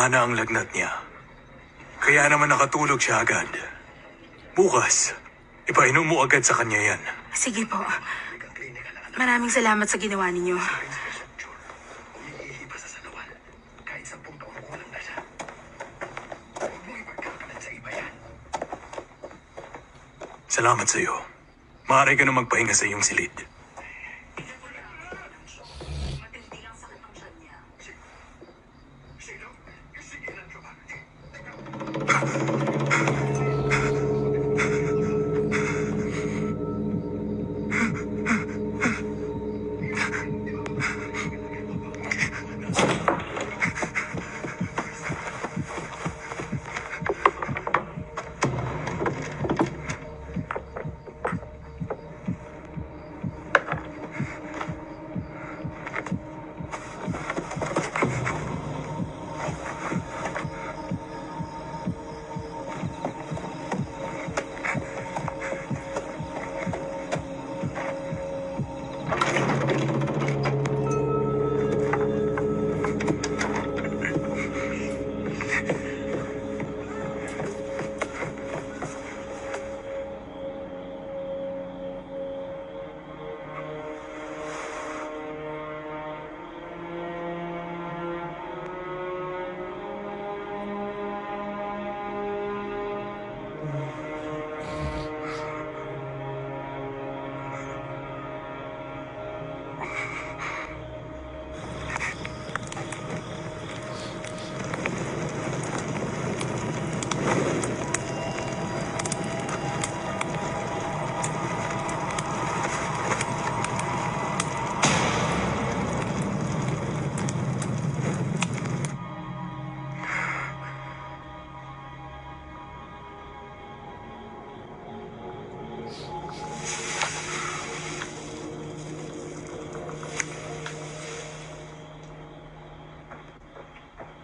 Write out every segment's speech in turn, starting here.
Ana ang lagnat niya. Kaya naman nakatulog siya agad. Bukas, ipainom mo agad sa kanya yan. Sige po. Maraming salamat sa ginawa ninyo. Salamat sa iyo. Maaari ka na magpahinga sa iyong silid.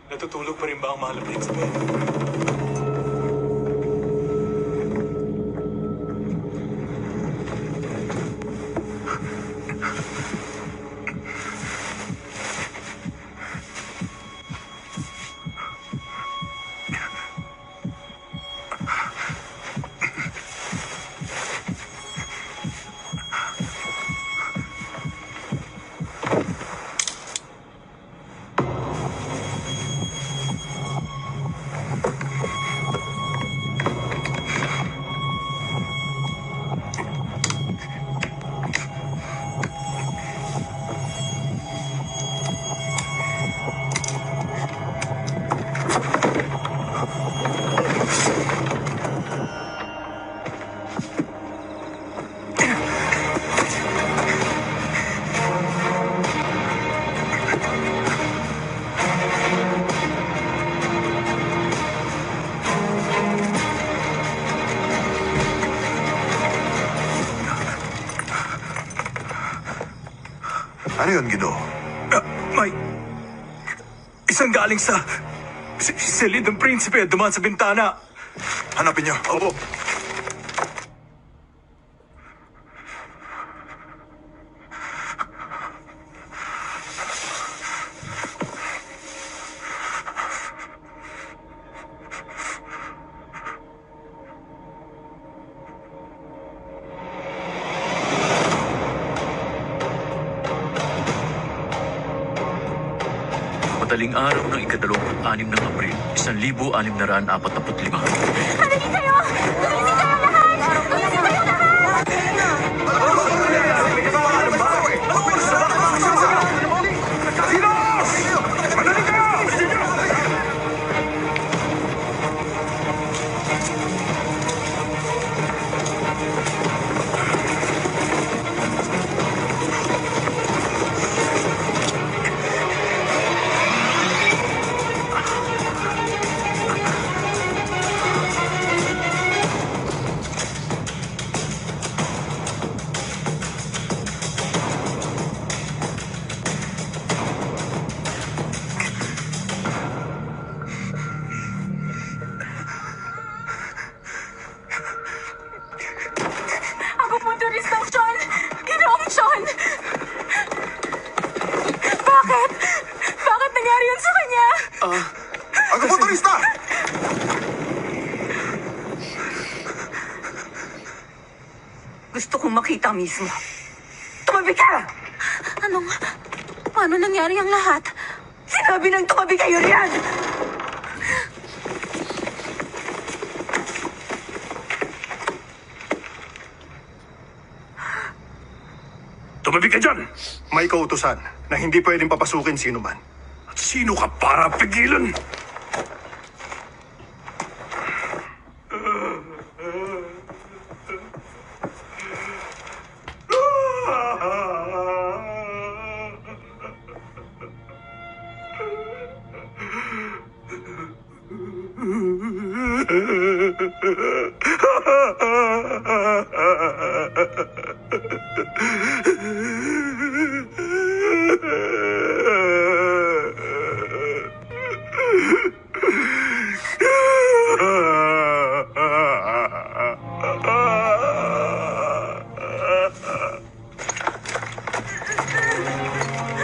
Natutulog pa rin ba ang mahal na prinsipe? Ano yun, Guido? May... Isang galing sa... silid ng prinsipe at dumaan sa bintana. Hanapin niyo. Opo. Madaling araw ng ika-26 ng Abril, 1645. Halika kayo! Gumising kayo lahat! Gumising kayo lahat! Mga motorista! Gusto kong makita mismo. Tumabi ka! Paano nangyari ang lahat? Sinabi nang tumabi kayo riyan! Tumabi ka dyan! May kautusan na hindi pwedeng papasukin sino man. At sino ka para pigilan?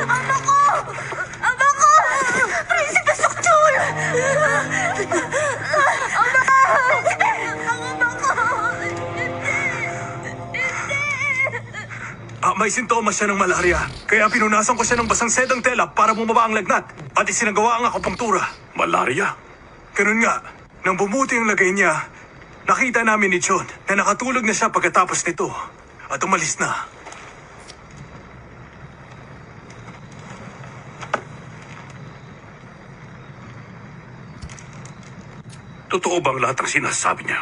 Ama ko! Ama ko! Prinsipe Sukchul! Ama! Prinsipe! Ang ama ko! May sintomas siya ng malaria. Kaya pinunasan ko siya ng basang sedang tela para bumaba ang lagnat. At isinagawa ang akupunktura. Malaria? Ganun nga. Nang bumuti ang lagay niya, nakita namin ni John na nakatulog na siya pagkatapos nito. At umalis na. Totoo bang lahat ang sinasabi niya?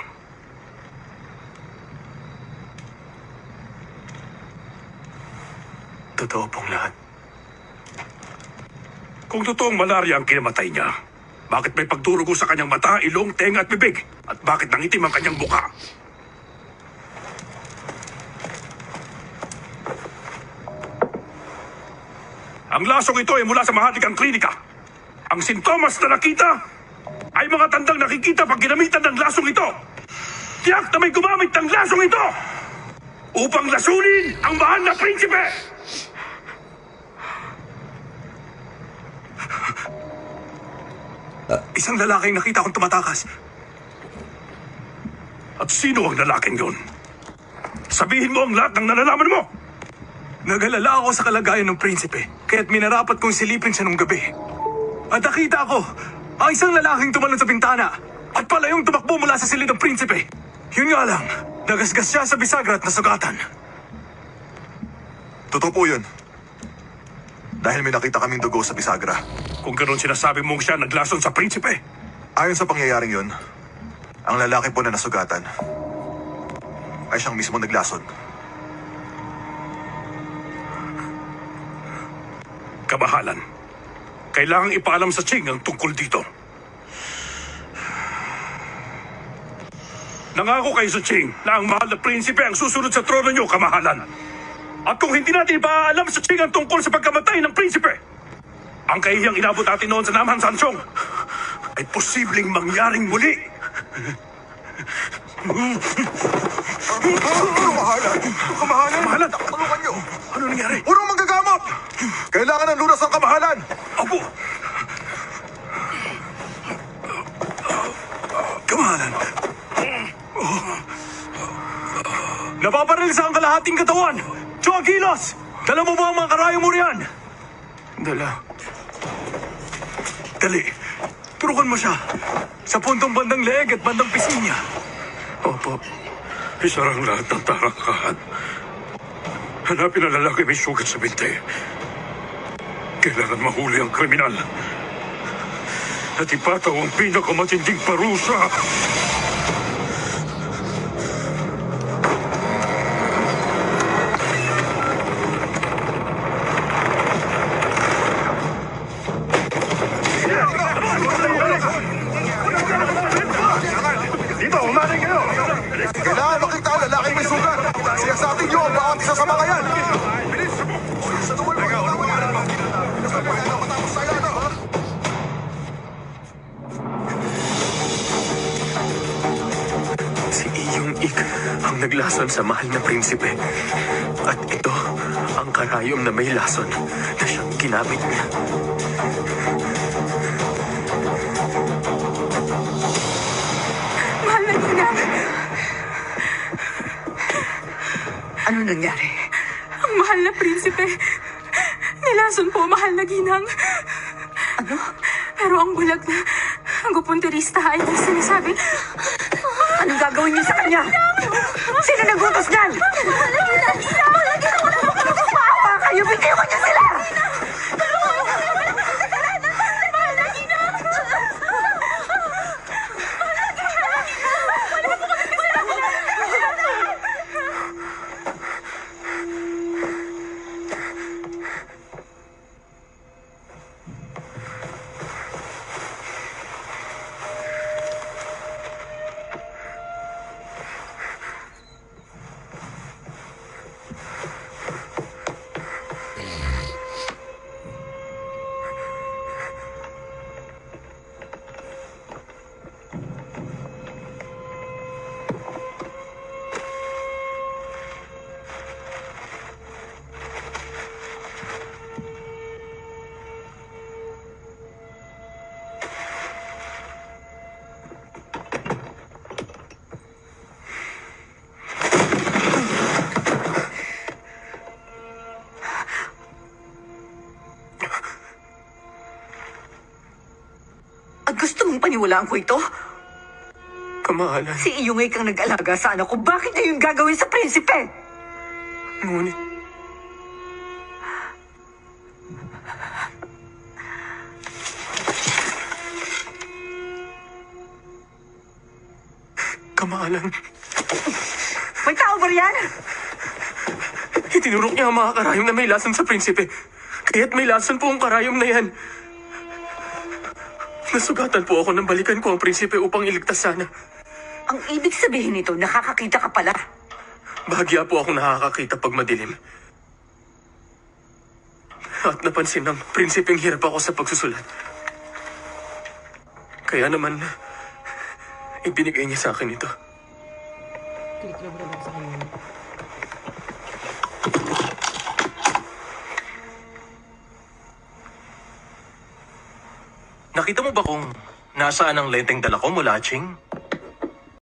Totoo pong lahat. Kung totoong malaria ang kinamatay niya, bakit may pagdurugo sa kanyang mata, ilong, tenga at bibig? At bakit nangitim ang kanyang buka? Ang lasong ito ay mula sa mahatikang klinika. Ang sintomas na nakita ay mga tandang nakikita pag ginamitan ng lasong ito. Tiyak na may gumamit ng lasong ito upang lasunin ang mahal na prinsipe! Isang lalaking nakita kong tumatakas. At sino ang lalaking yun? Sabihin mo ang lahat ng nalalaman mo! Nag-alala ako sa kalagayan ng prinsipe, kaya't minarapat kong silipin siya nung gabi. At nakita ko, ang isang lalaking tumalon sa bintana at palayong tumakbo mula sa silid ng prinsipe. Yun nga lang, nagasgas siya sa bisagra at nasugatan. Totoo po yun. Dahil may nakita kaming dugo sa bisagra. Kung gano'n sinasabi mong siya naglason sa prinsipe, Ayon sa pangyayaring yun, ang lalaki po na nasugatan ay siyang mismo naglason. kamahalan. Kailangang ipaalam sa Ching ang tungkol dito. Nangako kayo sa Ching na ang mahal na prinsipe ang susunod sa trono niyo, kamahalan. At kung hindi natin ipaalam sa Ching ang tungkol sa pagkamatay ng prinsipe, ang kahiyang inabot natin noon sa Namhan Sanchong ay posibleng mangyaring muli. Kamahalan! Kamahalan! Tulungan niyo! Ano nangyari? Unang manggagamot! Kailangan ng lunas ng kamahalan! Apo! Kamahalan! Napaparilisa ang kalahating katawan! Choagilos! Dala mo ba ang mga karayong mo riyan? Dala. Dali. Turukan mo siya. Sa puntong bandang leeg at bandang pisngi niya. Opo. Isarang lahat ng tarangkahan. Hanapin ang lalaki may sugat sa binte. Kailangan mahuli ang kriminal. At ipataw ang pinakamatinding parusa. Kailangan makita ang lalaking may sugat! Siya sa atin niyo ang bawat isa sa mga yan! Si Iyong Ik ang naglason sa mahal na prinsipe. At ito ang karayom na may lason na siyang ginamit niya. Ano nangyari? Ang mahal na prinsipe. Nilason po, mahal na ginang. Ano? Pero ang bulag na ang gupunterista ay sinasabi, Anong gagawin niyo sa kanya? Sino nagutos niyan? Malagi na wala mo kayo kayo, bitiwan niyo sila! At gusto mong paniwalaan ko ito? Kamahalan. Si Iyungay kang nag-alaga sa anak ko. Bakit niya yung gagawin sa prinsipe? Ngunit... Kamahalan, May tao ba riyan? itinurok niya ang mga karayom na may lason sa prinsipe. Kaya't may lason po ang karayom na yan. Nasugatan po ako nang balikan ko ang prinsipe upang iligtas sana. Ang ibig sabihin nito, nakakakita ka pala. Bahagya po akong nakakakita pag madilim. At napansin ng prinsipeng hirap ako sa pagsusulat. Kaya naman, ibinigay niya sa akin ito. Nakita mo ba kung nasaan ang lenteng dala ko mula, Ching?